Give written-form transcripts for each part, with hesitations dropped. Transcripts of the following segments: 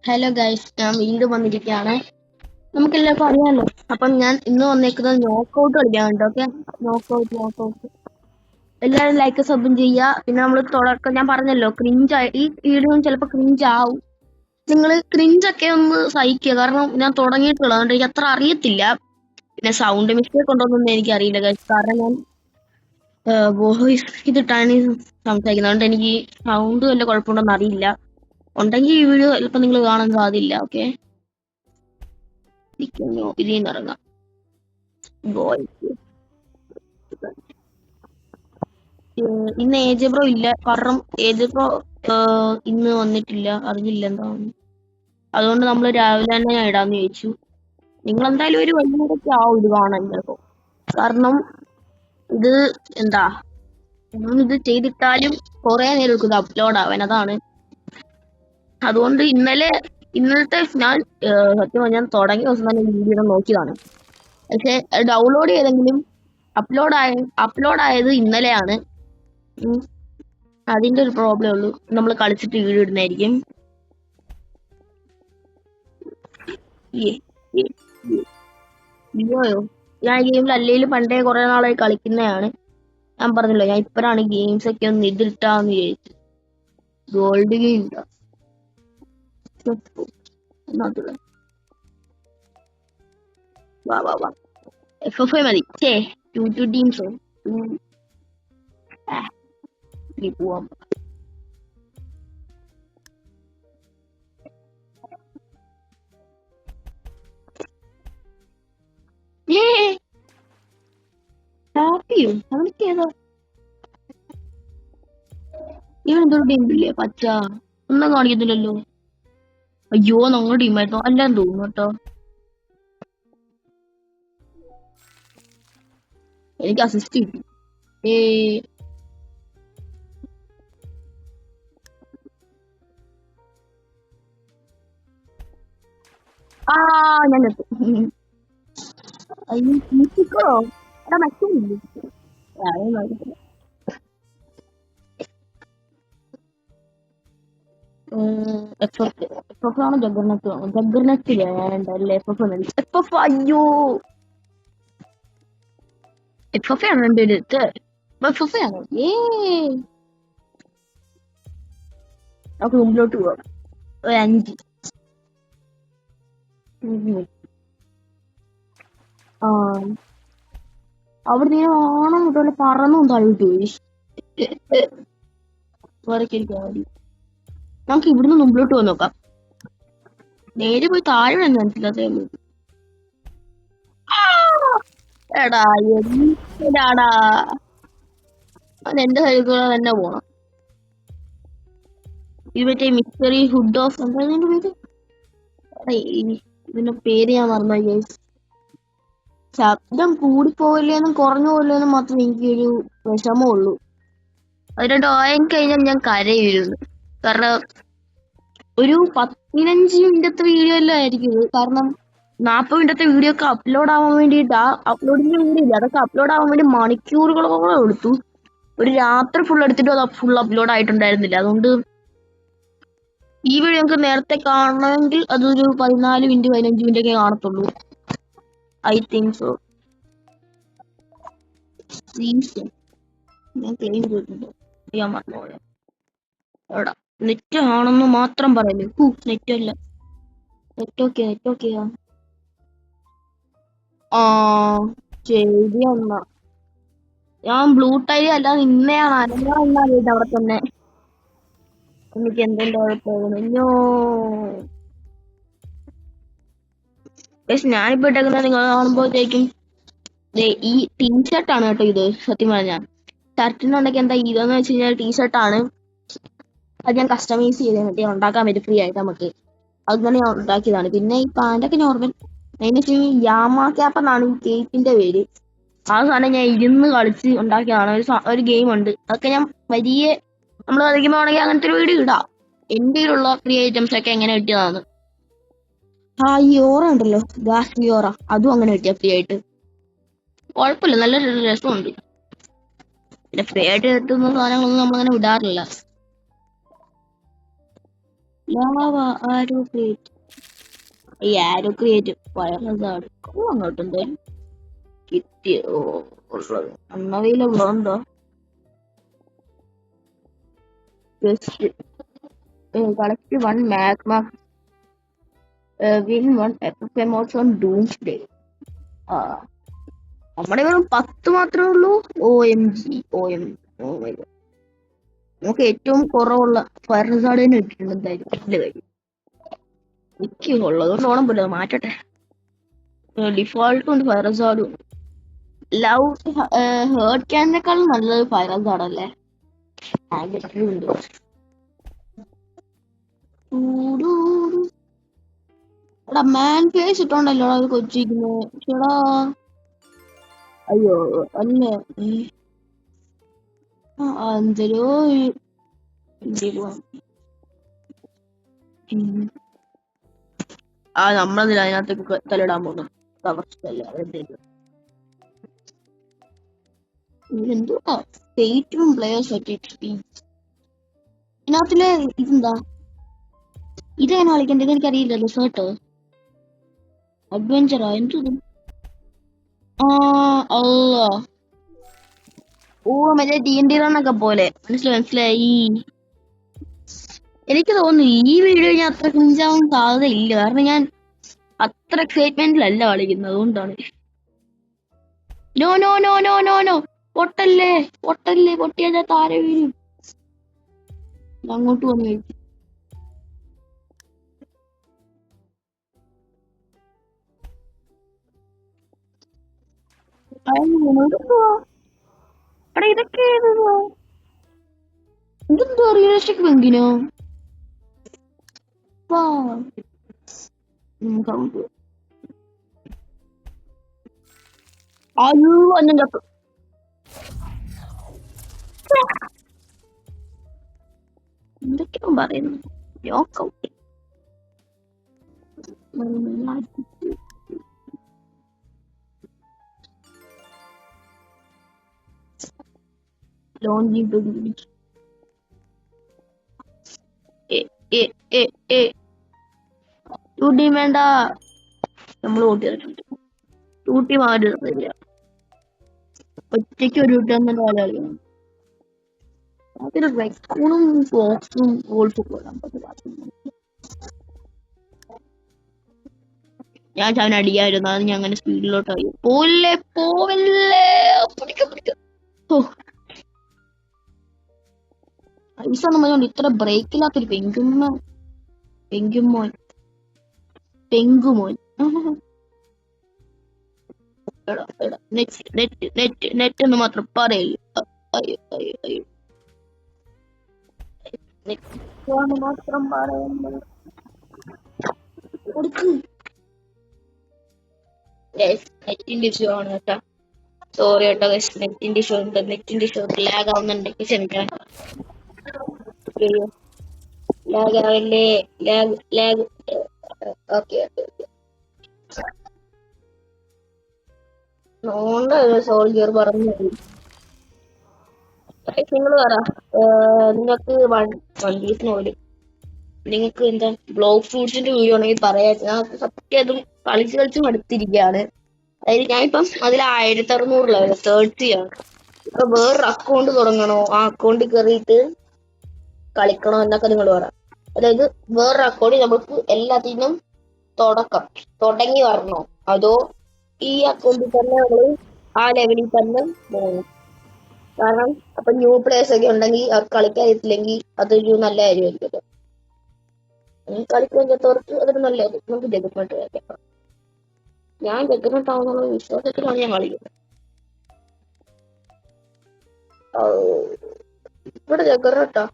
Hello guys, ഞാൻ വീണ്ടും വന്നിരിക്കുകയാണ്. നമുക്കെല്ലാവർക്കും അറിയാമല്ലോ. അപ്പം ഞാൻ ഇന്ന് വന്നേക്കുന്നത് നോക്കൗട്ട് കളിക്കാനുണ്ട്. ഓക്കെ, നോക്കൗട്ട് എല്ലാവരും ലൈക്ക് സബും ചെയ്യുക. പിന്നെ നമ്മൾ തുടക്കം ഞാൻ പറഞ്ഞല്ലോ, ഈ വീഡിയോ ചിലപ്പോൾ ക്രിഞ്ച് ആവും. നിങ്ങൾ ക്രിഞ്ചൊക്കെ ഒന്ന് സഹിക്കുക, കാരണം ഞാൻ തുടങ്ങിയിട്ടുള്ളത് അതുകൊണ്ട് എനിക്ക് അത്ര അറിയത്തില്ല. പിന്നെ സൗണ്ട് മിസ്റ്റേക്ക് ഉണ്ടോന്നൊന്നും എനിക്കറിയില്ല ഗൈസ്, കാരണം ഞാൻ വോയിസ് ഇതിട്ടാണ് സംസാരിക്കുന്നത്. അതുകൊണ്ട് എനിക്ക് സൗണ്ട് വല്ല കുഴപ്പമുണ്ടോന്ന് അറിയില്ല. ഉണ്ടെങ്കിൽ ഈ വീഡിയോ ചിലപ്പോൾ നിങ്ങൾ കാണാൻ സാധ്യതയില്ല. ഓക്കെ, ഇതിൽ നിന്ന് ഇറങ്ങാം. ഇന്ന് ഏജ് ബ്രോ ഇല്ല, കാരണം ഏജ് ബ്രോ ഇന്ന് വന്നിട്ടില്ല, അറിഞ്ഞില്ല എന്താണെന്ന്. അതുകൊണ്ട് നമ്മൾ രാവിലെ തന്നെ ഞാൻ ഇടാന്ന് ചോദിച്ചു. നിങ്ങൾ എന്തായാലും ഒരു വൈകുന്നേരമൊക്കെ ആവും ഇത് കാണാൻ ചിലപ്പോ, കാരണം ഇത് എന്താ ഇത് ചെയ്തിട്ടാലും കുറെ നേരം എടുക്കും ഇത് അപ്ലോഡ് ആവാൻ. അതാണ് അതുകൊണ്ട് ഇന്നലത്തെ ഞാൻ സത്യം പറഞ്ഞാൽ തുടങ്ങിയ ദിവസം തന്നെ വീഡിയോ നോക്കിയതാണ്. പക്ഷെ ഡൗൺലോഡ് ചെയ്തെങ്കിലും അപ്ലോഡ് ആയത് ഇന്നലെയാണ്. അതിന്റെ ഒരു പ്രോബ്ലം ഉള്ളൂ. നമ്മൾ കളിച്ചിട്ട് വീഡിയോ ഇടുന്നതായിരിക്കും. അയ്യോയോ, ഞാൻ ഗെയിമിൽ അല്ലെങ്കിലും പണ്ടേ കുറെ നാളായി കളിക്കുന്നതാണ്. ഞാൻ പറഞ്ഞല്ലോ, ഞാൻ ഇപ്പഴാണ് ഗെയിംസ് ഒക്കെ ഒന്ന് ഇതിട്ടാന്ന് വിചാരിച്ചു. ഗോൾഡ് ഗെയിം വാ FFI മതി. ടു ടീംസോ പോവാം. ഹാപ്പിയോ അവനക്ക് ഏതാ? ഇവനെന്തൊരു ടീമില്ലേ പച്ച ഒന്നും കാണിക്കുന്നില്ലല്ലോ. അയ്യോ, നമ്മുടെ ടീമായിരുന്നു അല്ലാന്ന് തോന്നുന്നു കേട്ടോ. എനിക്ക് അസിസ്റ്റ് കിട്ടി. ഞാൻ എത്തിക്കോ എടാ മറ്റൊന്നില്ലേ. എഫ് ആണോ ജഗർനറ്റ് ആണോ? ജഗർനറ്റില്ല വേണ്ടല്ലേ, FF. അയ്യോ, FF ആണ് എന്റെ അടുത്ത്. FF ആണോ? നമുക്ക് മുമ്പിലോട്ട് പോവാം. ഒരു 5 അവിടെ നീ ആണോ മുതൽ പറന്നു താഴോട്ട് പോയി. നമുക്ക് ഇവിടുന്ന് മുമ്പിലോട്ട് പോയി നോക്കാം. നേരെ പോയി താഴെ വന്ന് മനസ്സിലാത്തേ ഉള്ളൂ. എടാ എന്തിനാടാ അവൻ എന്റെ സൈഡിൽ കൂടെ തന്നെ പോണം. ഇത് മറ്റേ മിസ്റ്ററി ഹുഡ് ഓഫ് എന്താ ഇതിന്റെ പേര്? ഇതിന്റെ പേര് ഞാൻ മറന്നു ഗൈസ്. ശബ്ദം കൂടിപ്പോവില്ലേന്നും കുറഞ്ഞു പോവില്ലേന്നും മാത്രമേ എനിക്കൊരു വിഷമമുള്ളൂ. അത് രണ്ടും ആയി കഴിഞ്ഞാൽ ഞാൻ കരയിരുന്നു. കാരണം ഒരു 15 മിനിറ്റത്തെ വീഡിയോ എല്ലാം ആയിരിക്കും ഇത്. കാരണം 40 മിനിറ്റത്തെ വീഡിയോ ഒക്കെ അപ്ലോഡ് ആവാൻ വേണ്ടിയിട്ട് അപ്ലോഡിന്റെ വീഡിയോ ഇല്ല, അതൊക്കെ അപ്ലോഡ് ആവാൻ വേണ്ടി മണിക്കൂറുകളോളം എടുത്തു. ഒരു രാത്രി ഫുൾ എടുത്തിട്ട് അത് ഫുൾ അപ്ലോഡ് ആയിട്ടുണ്ടായിരുന്നില്ല. അതുകൊണ്ട് ഈ വീഡിയോ നമുക്ക് നേരത്തെ കാണണമെങ്കിൽ അതൊരു 14 മിനിറ്റ് 15 മിനിറ്റ് ഒക്കെ കാണത്തുള്ളൂ. I think so. ഞാൻ ക്ലെയിം ചെയ്തിട്ടുണ്ട്, ഞാൻ മറന്നുപോയ. എടാ നെറ്റ് ആണെന്ന് മാത്രം പറയല്ലേ. നെറ്റ് അല്ല, നെറ്റ് ഓക്കെയാ. ശരി എന്നാ ഞാൻ ബ്ലൂ ടൈൽ അല്ലാതെ ഇന്നയാണ് അനങ്ങാ അവിടെ തന്നെ. എനിക്ക് എന്തെങ്കിലും കുഴപ്പമാകുന്നു. പക്ഷെ ഞാനിപ്പോ ഇട്ടേക്കുന്നത് നിങ്ങൾ കാണുമ്പോഴത്തേക്കും ഈ ടീഷർട്ടാണ് കേട്ടോ ഇത്. സത്യം പറഞ്ഞാൽ ഷർട്ടിനുണ്ടെങ്കിൽ എന്താ ഇതെന്ന് വെച്ച് കഴിഞ്ഞാൽ ടീഷർട്ടാണ്. അത് ഞാൻ കസ്റ്റമൈസ് ചെയ്ത് മറ്റേ ഉണ്ടാക്കാൻ പറ്റും ഫ്രീ ആയിട്ട് നമുക്ക്. അതുകൊണ്ട് ഞാൻ ഉണ്ടാക്കിയതാണ്. പിന്നെ ഈ പാൻറ്റൊക്കെ നോർമൽ. അതിന് വെച്ച് യാമാ ക്യാപ്പ് എന്നാണ് ഈ കേക്കിന്റെ പേര്. ആ സാധനം ഞാൻ ഇരുന്ന് കളിച്ച് ഉണ്ടാക്കിയതാണ്. ഒരു ഗെയിം ഉണ്ട്, അതൊക്കെ ഞാൻ നമ്മൾ കളിക്കുമ്പോഴാണെങ്കിൽ അങ്ങനത്തെ ഒരു വീഡിയോ ഇടാം. എന്റെ കയ്യിലുള്ള ഫ്രീ ഐറ്റംസ് ഒക്കെ എങ്ങനെ കിട്ടിയതാണ്. ഈ ഓറ ഉണ്ടല്ലോ, ഗാസ് ഓറ, അതും അങ്ങനെ കിട്ടിയ ഫ്രീ ആയിട്ട്. കുഴപ്പമില്ല, നല്ല രസമുണ്ട്. പിന്നെ ഫ്രീ ആയിട്ട് കിട്ടുന്ന സാധനങ്ങളൊന്നും നമ്മളങ്ങനെ വിടാറില്ല. ലാവ ആരോ ക്രിയേറ്റ് ഈ ആരോ ക്രിയേറ്റ് ഫയർ ഹസാർഡ് അങ്ങോട്ട് എന്തായാലും കിട്ടിയോ ഉള്ളത് അന്നവയിലുള്ള എന്തോ just collect one magma win one emotes on doomsday. ആ നമ്മുടെ വെറും 10 മാത്രമേ ഉള്ളൂ. O M G O M നമുക്ക് ഏറ്റവും കുറവുള്ള ഫയർ ഹസാർഡ് തന്നെ ഇട്ടിട്ടുണ്ട് എന്തായാലും വലിയ കാര്യം. എനിക്ക് ഉള്ളതുകൊണ്ട് ഓണം പോലെ മാറ്റട്ടെ. ഡിഫോൾട്ട് ഉണ്ട് ഫയർ ഹസാർഡും ലവ് ഹേർട്ട് ക്യാനേക്കാളും നല്ലത് ഫയർ ഹസാർഡ് അല്ലേ. ഉണ്ട് എടാ മാൻ ഫേസ് ഇട്ടോണ്ടല്ലോ അത് കൊച്ചിരിക്കുന്നു. ചേടാ അയ്യോ അല്ലേ എന്തരോ നമ്മളതിൽ അതിനകത്തേക്ക് തലയിടാൻ പോകുന്നു. എന്തുവാ ഏറ്റവും പ്ലേയേഴ്സ് ഇതിനകത്തില് ഇതെന്താ ഇതെങ്ങനെ കളിക്കണ്ടത് എനിക്കറിയില്ലല്ലോ. സെർട്ട് അഡ്വഞ്ചറാ എന്ത് ഓ മറ്റേ D&D റണ്ണൊക്കെ പോലെ മനസ്സിലായി. എനിക്ക് തോന്നുന്നു ഈ വീഡിയോ ഞാൻ അത്ര ക്രിഞ്ചാവാൻ സാധ്യതയില്ല. കാരണം ഞാൻ അത്ര എക്സൈറ്റ്മെന്റിലല്ല കളിക്കുന്നത്, അതുകൊണ്ടാണ്. No no no no no no പൊട്ടല്ലേ പൊട്ടല്ലേ, പൊട്ടിയാൽ താരെ വീഴും. അങ്ങോട്ട് വന്നു കഴിച്ചു. ഇതൊക്കെ ഇതെന്തോ റിയലിസ്റ്റിക് പെങ്കിനോ? അയ്യോ അന്നം ചത്തു. എന്തൊക്കെയോ പറയുന്നു. ടൂട്ടി വേണ്ട, നമ്മൾ ഓട്ടിയിട്ടുണ്ട്. ടൂട്ടി മാറില്ല, ഒറ്റയ്ക്ക് ഒരു ടൂട്ടി തന്നെ കളിക്കണം. അതിന് റെക്കൂണും ഫോക്സും വോൾഫും കൊള്ളാൻ പറ്റില്ല. ഞാൻ അവനെ അടിയായിരുന്നു, അത് ഞാൻ അങ്ങനെ സ്പീഡിലോട്ടായി. പോവല്ലേ പോവല്ലേ പൈസ നമ്മൾ ഇത്ര ബ്രേക്കില്ലാത്തൊരു പെങ്കുമോൻ നെറ്റ് എന്ന് മാത്രം പറയൂ. മാത്രം പറയുന്നത് നെറ്റിന്റെ ഇഷ്യൂ ആണ് കേട്ടോ. സോറി കേട്ടോ, നെറ്റിന്റെ ഇഷ്യൂ ഉണ്ട്. നെറ്റിന്റെ ഇഷ്യൂ ലാഗ് ആവുന്നുണ്ടെങ്കിൽ ക്ഷമിക്കണം. ലാഗ് ആവല്ലേ, ലാഗ്. ഓക്കെ സോൾജിയർ പറഞ്ഞു. നിങ്ങൾ പറ, നിങ്ങൾക്ക് വൺ പീസിന് പോലും നിങ്ങൾക്ക് എന്താ ബ്ലോക്ക് ഫ്രൂട്ട്സിന്റെ വീഡിയോ ആണെങ്കിൽ പറയാ. ഞങ്ങൾക്ക് സത്യം അതും കളിച്ച് മടുത്തിരിക്കുകയാണ്. അതായത് ഞാനിപ്പം അതിൽ 1600 ലെവൽ 30 ആണ്. ഇപ്പൊ വേറൊരു അക്കൗണ്ട് തുടങ്ങണോ, ആ അക്കൗണ്ടിൽ കയറിയിട്ട് കളിക്കണോ എന്നൊക്കെ നിങ്ങൾ പറ. അതായത് വേറൊരു അക്കൗണ്ടിൽ നമുക്ക് എല്ലാത്തിനും തുടങ്ങി വരണോ, അതോ ഈ അക്കൗണ്ടിൽ തന്നെ നമ്മള് ആ ലെവലിൽ തന്നെ പോകും. കാരണം അപ്പൊ ന്യൂ പ്ലേയേഴ്സ് ഒക്കെ ഉണ്ടെങ്കിൽ അവർക്ക് കളിക്കാനില്ലെങ്കിൽ അതൊരു നല്ല കാര്യമായിരിക്കും. കളിക്കാൻ പറ്റാത്തവർക്ക് അതൊരു നല്ലത്. നമുക്ക് ജഗമെന്റ് കളിക്കാം. ഞാൻ ജഗമെന്റ് ആവുന്നുള്ള വിശ്വാസത്തിലാണ് ഞാൻ കളിക്കുന്നത്. ഇവിടെ ജഗറട്ടാ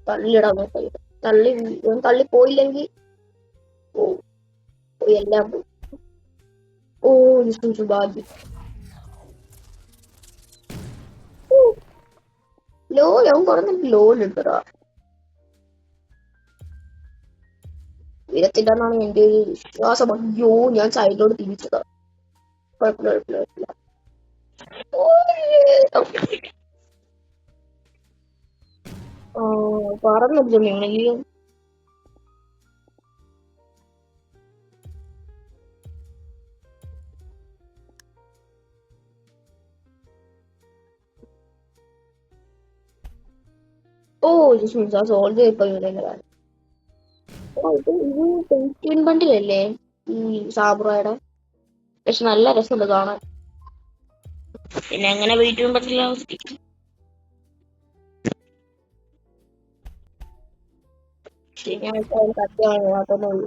തള്ളിയിടാൻ നോക്കാം. തള്ളി പോയില്ലെങ്കിൽ എല്ലാം പോയി. ഓ ഭാഗ്യം. അവൻ പറഞ്ഞ ലോൺ ഇട്ടതാ. വീരത്തില്ലെന്നാണ് എന്റെ ഒരു വിശ്വാസം. അയ്യോ ഞാൻ സൈഡിലോട് തിരിച്ചതാ. കുഴപ്പമില്ല. പറഞ്ഞിട്ടുണ്ടെങ്കിൽ ഓ സോൾവ് ചെയ്യപ്പെടുന്നില്ല. ഓ ഇത് പെയിൻ ബണ്ടിലല്ലേ ഈ സാബ്രയുടെ? പക്ഷെ നല്ല രസമുണ്ട് കാണാൻ. പിന്നെ എങ്ങനെ വെയിറ്റ് ചെയ്യാൻ പറ്റില്ല. ശനിയാഴ്ച സത്യമാണ് അതൊന്നും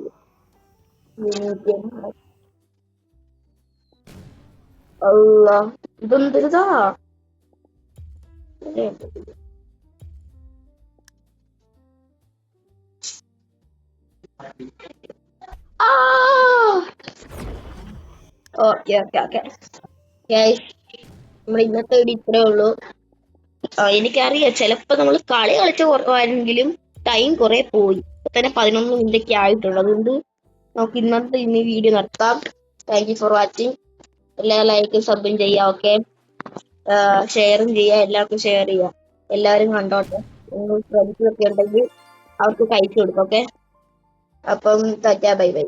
അല്ല ഇതെന്തിരുതാ ഓക്കെ ഓക്കെ ഓക്കെ നമ്മൾ ഇന്നത്തെ വീഡിയോ ഇത്രേ ഉള്ളൂ. എനിക്കറിയാം ചിലപ്പോ നമ്മൾ കളി കളിച്ച കുറവാണെങ്കിലും ടൈം കുറെ പോയി. ഇപ്പൊ തന്നെ 11 മിനിറ്റ് ആയിട്ടുള്ളൂ. അതുകൊണ്ട് നമുക്ക് ഇന്നത്തെ ഇന്ന് വീഡിയോ നിർത്താം. Thank you for watching. എല്ലാവരും ലൈക്കും സബും ചെയ്യാം. ഓക്കെ, ഷെയറും ചെയ്യാം. എല്ലാവർക്കും ഷെയർ ചെയ്യാം. എല്ലാവരും കണ്ടോട്ടെ. നിങ്ങൾ ഫ്രണ്ട്സിലൊക്കെ ഉണ്ടെങ്കിൽ അവർക്ക് കഴിച്ചു കൊടുക്കും. ഓക്കെ, അപ്പം ബൈ ബൈ.